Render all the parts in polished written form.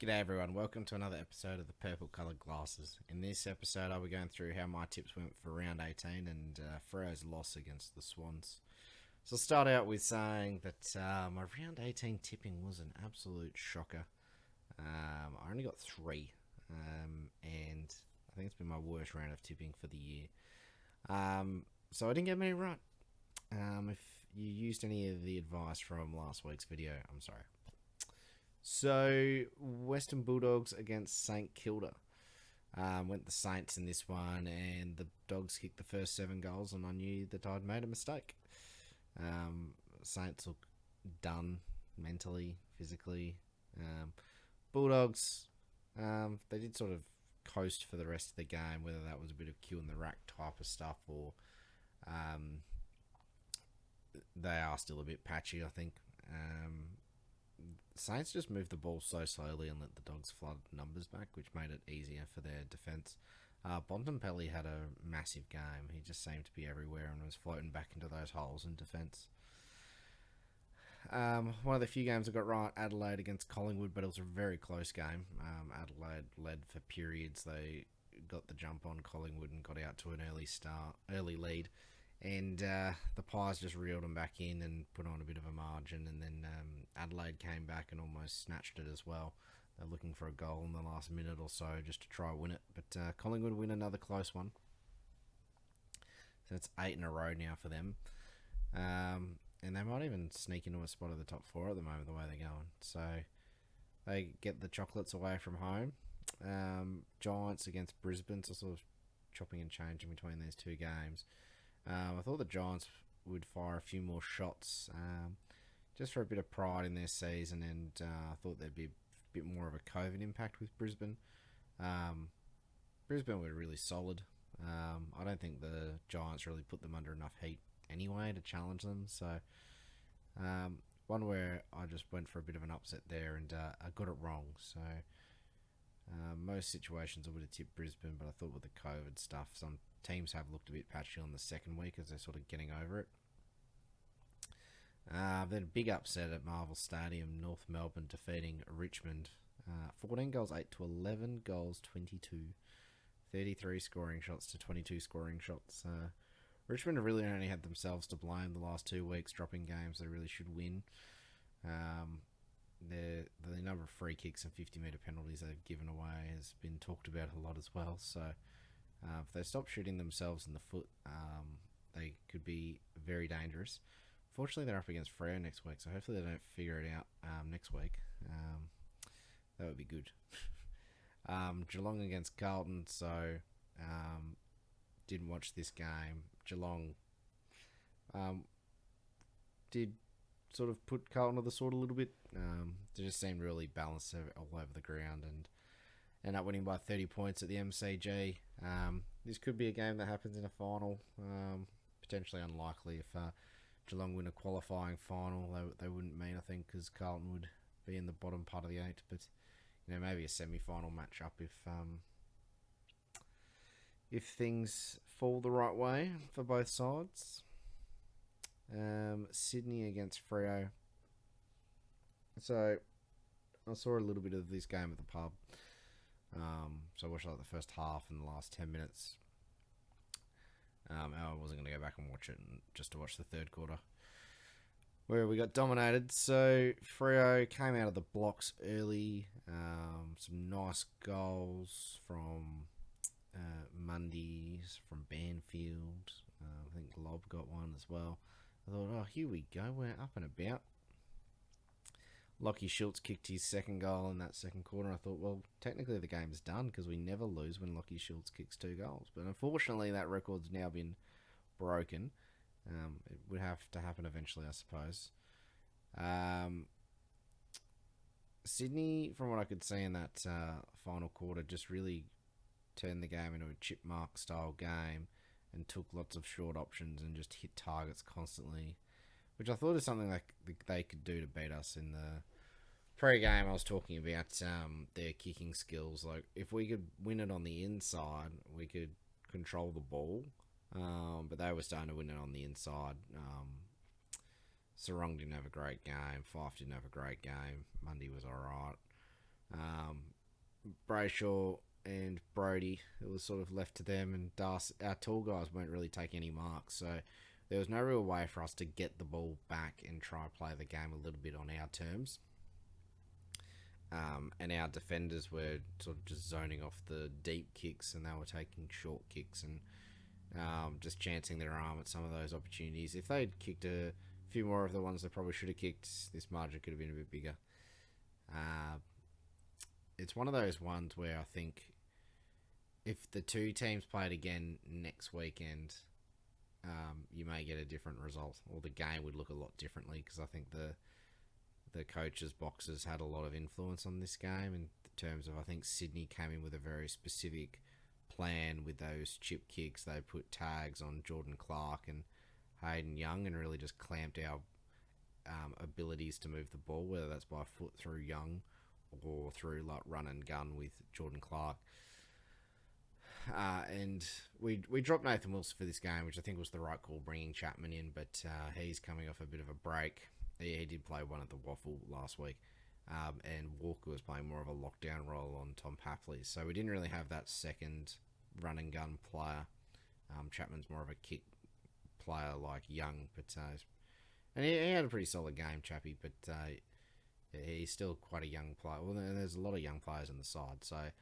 G'day everyone, welcome to another episode of the Purple Coloured Glasses. In this episode I'll be going through how my tips went for round 18 and Freo's loss against the Swans. So I'll start out with saying that my round 18 tipping was an absolute shocker. I only got 3 and I think it's been my worst round of tipping for the year. So I didn't get many right. If you used any of the advice from last week's video, I'm sorry. So, Western Bulldogs against St Kilda. Went the Saints in this one, and the Dogs kicked the first 7 goals, and I knew that I'd made a mistake. Saints look done mentally, physically. Bulldogs, they did sort of coast for the rest of the game, whether that was a bit of cue in the rack type of stuff or they are still a bit patchy, I think. Saints just moved the ball so slowly and let the Dogs flood numbers back, which made it easier for their defence. Bontempelli had a massive game. He just seemed to be everywhere and was floating back into those holes in defence. One of the few games I got right, Adelaide against Collingwood, but it was a very close game. Adelaide led for periods. They got the jump on Collingwood and got out to an early lead. And the Pies just reeled them back in and put on a bit of a margin. And then Adelaide came back and almost snatched it as well. They're looking for a goal in the last minute or so just to try and win it. But Collingwood win another close one. So it's 8 in a row now for them. And they might even sneak into a spot of the top 4 at the moment, the way they're going. So they get the chocolates away from home. Giants against Brisbane. So sort of chopping and changing between these two games. I thought the Giants would fire a few more shots just for a bit of pride in their season, and I thought there'd be a bit more of a COVID impact with Brisbane. Brisbane were really solid. I don't think the Giants really put them under enough heat anyway to challenge them. So one where I just went for a bit of an upset there and I got it wrong. So most situations I would have tipped Brisbane, but I thought with the COVID stuff, some teams have looked a bit patchy on the second week as they're sort of getting over it. Then a big upset at Marvel Stadium, North Melbourne defeating Richmond. 14 goals 8 to 11 goals 22. 33 scoring shots to 22 scoring shots. Richmond have really only had themselves to blame the last 2 weeks, dropping games they really should win. The number of free kicks and 50-metre penalties they've given away has been talked about a lot as well. So if they stop shooting themselves in the foot, they could be very dangerous. Fortunately, they're up against Freo next week, so hopefully they don't figure it out next week. That would be good. Geelong against Carlton, so didn't watch this game. Geelong did sort of put Carlton to the sword a little bit. They just seemed really balanced all over the ground and end up winning by 30 points at the MCG. This could be a game that happens in a final. Potentially unlikely if Geelong win a qualifying final. They wouldn't mean, I think, because Carlton would be in the bottom part of the 8. But maybe a semi-final matchup if things fall the right way for both sides. Sydney against Freo. So I saw a little bit of this game at the pub. So I watched like the first half and the last 10 minutes. I wasn't going to go back and watch it just to watch the third quarter, where we got dominated. So Freo came out of the blocks early. Some nice goals from Mundy's, from Banfield. I think Lob got one as well. I thought, oh, here we go. We're up and about. Lachie Schultz kicked his second goal in that second quarter. I thought, well, technically the game's done because we never lose when Lachie Schultz kicks 2 goals. But unfortunately, that record's now been broken. It would have to happen eventually, I suppose. Sydney, from what I could see in that final quarter, just really turned the game into a chipmunk-style game and took lots of short options and just hit targets constantly, which I thought is something like they could do to beat us. In the pre-game, I was talking about their kicking skills. Like, if we could win it on the inside, we could control the ball. But they were starting to win it on the inside. Sarong didn't have a great game. Fife didn't have a great game. Mundy was alright. Brayshaw and Brody. It was sort of left to them, and Darcy, our tall guys weren't really taking any marks, so there was no real way for us to get the ball back and try and play the game a little bit on our terms. And our defenders were sort of just zoning off the deep kicks, and they were taking short kicks and just chancing their arm at some of those opportunities. If they'd kicked a few more of the ones they probably should have kicked, this margin could have been a bit bigger. It's one of those ones where I think if the two teams played again next weekend, you may get a different result, or the game would look a lot differently, because I think the coaches' boxes had a lot of influence on this game in terms of, I think Sydney came in with a very specific plan with those chip kicks. They put tags on Jordan Clark and Hayden Young and really just clamped our abilities to move the ball, whether that's by foot through Young or through like run and gun with Jordan Clark. And we dropped Nathan Wilson for this game, which I think was the right call, bringing Chapman in, but he's coming off a bit of a break. He did play one at the Waffle last week, and Walker was playing more of a lockdown role on Tom Papley, so we didn't really have that second run and gun player. Chapman's more of a kick player like Young, but and he had a pretty solid game, Chappie, but he's still quite a young player. Well, there's a lot of young players on the side, so I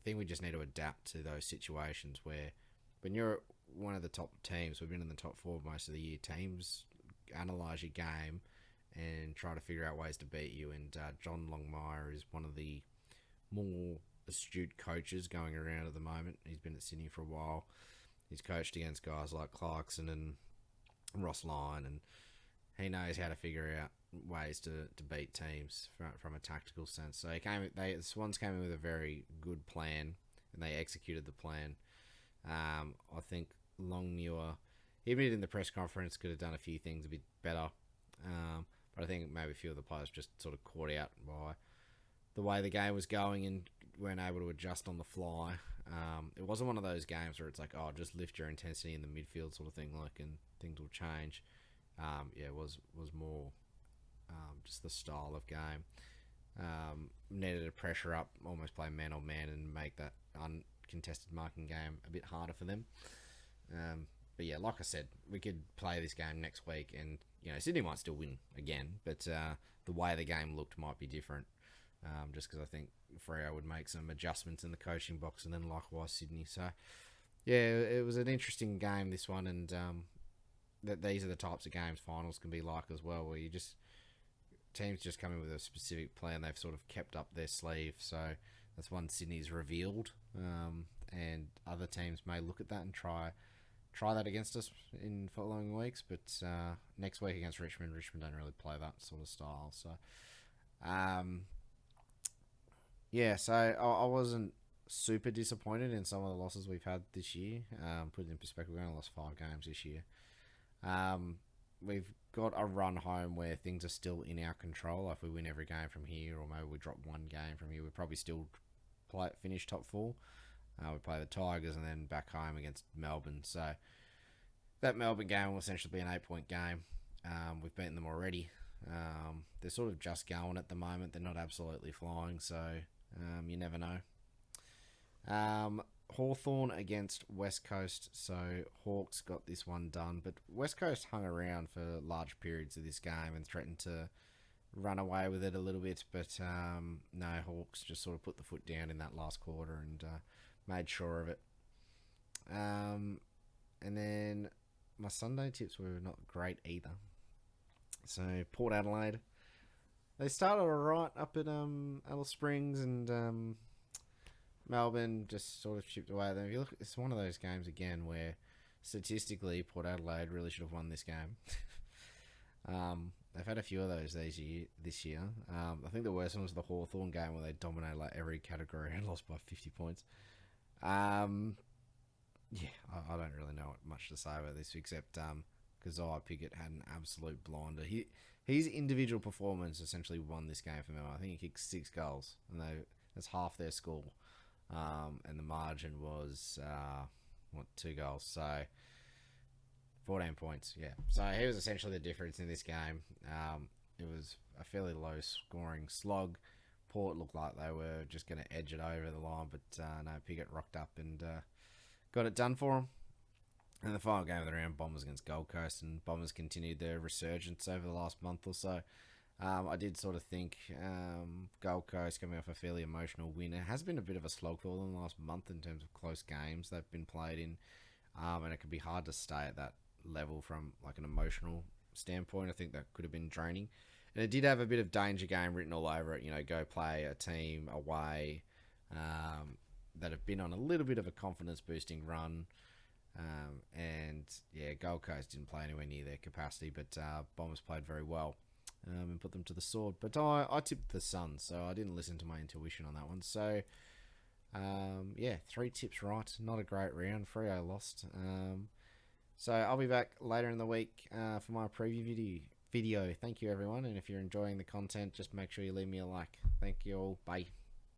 think we just need to adapt to those situations where when you're one of the top teams, we've been in the top four most of the year, teams analyse your game and try to figure out ways to beat you, and John Longmire is one of the more astute coaches going around at the moment. He's been at Sydney for a while. He's coached against guys like Clarkson and Ross Lyon, and he knows how to figure out ways to beat teams from a tactical sense. So the Swans came in with a very good plan, and they executed the plan. I think Longmuir, even in the press conference, could have done a few things a bit better. But I think maybe a few of the players just sort of caught out by the way the game was going and weren't able to adjust on the fly. It wasn't one of those games where it's like, oh, just lift your intensity in the midfield sort of thing, like, and things will change. It was more just the style of game. Needed to pressure up, almost play man on man, and make that uncontested marking game a bit harder for them. But yeah, like I said, we could play this game next week, and Sydney might still win again, but the way the game looked might be different. Just because I think Freo would make some adjustments in the coaching box, and then likewise Sydney. So yeah, it was an interesting game, this one, and these are the types of games finals can be like as well, where teams just come in with a specific plan they've sort of kept up their sleeve. So that's one Sydney's revealed, and other teams may look at that and try that against us in following weeks. But next week against Richmond don't really play that sort of style. So so I wasn't super disappointed in some of the losses we've had this year. Put it in perspective, we only lost 5 games this year. We've got a run home where things are still in our control. If we win every game from here, or maybe we drop one game from here, we'd probably still finish top 4. We play the Tigers and then back home against Melbourne. So that Melbourne game will essentially be an 8-point game. We've beaten them already. They're sort of just going at the moment. They're not absolutely flying, so you never know. Hawthorne against West Coast. So Hawks got this one done, but West Coast hung around for large periods of this game and threatened to run away with it a little bit, but no, Hawks just sort of put the foot down in that last quarter and made sure of it. And then my Sunday tips were not great either. So Port Adelaide, they started alright up at Alice Springs, and Melbourne just sort of chipped away at them. If you look, it's one of those games again where statistically Port Adelaide really should have won this game. They've had a few of those this year. I think the worst one was the Hawthorne game where they dominated like every category and lost by 50 points. I don't really know much to say about this except Keziah Pickett had an absolute blinder. His individual performance essentially won this game for Melbourne. I think he kicked 6 goals, and that's half their score. And the margin was 2 goals, so 14 points, yeah. So he was essentially the difference in this game. It was a fairly low scoring slog. Port looked like they were just going to edge it over the line, but no, Piggott rocked up and got it done for them. And the final game of the round, Bombers against Gold Coast, and Bombers continued their resurgence over the last month or so. I did sort of think Gold Coast coming off a fairly emotional win. It has been a bit of a slog for them the last month in terms of close games they've been played in, and it can be hard to stay at that level from like an emotional standpoint. I think that could have been draining. And it did have a bit of danger game written all over it. You know, go play a team away that have been on a little bit of a confidence-boosting run. And yeah, Gold Coast didn't play anywhere near their capacity, but Bombers played very well and put them to the sword. But I tipped the Suns, so I didn't listen to my intuition on that one. So yeah, 3 tips right. Not a great round. Freo lost. So I'll be back later in the week for my preview video. Thank you, everyone. And if you're enjoying the content, just make sure you leave me a like. Thank you all. Bye.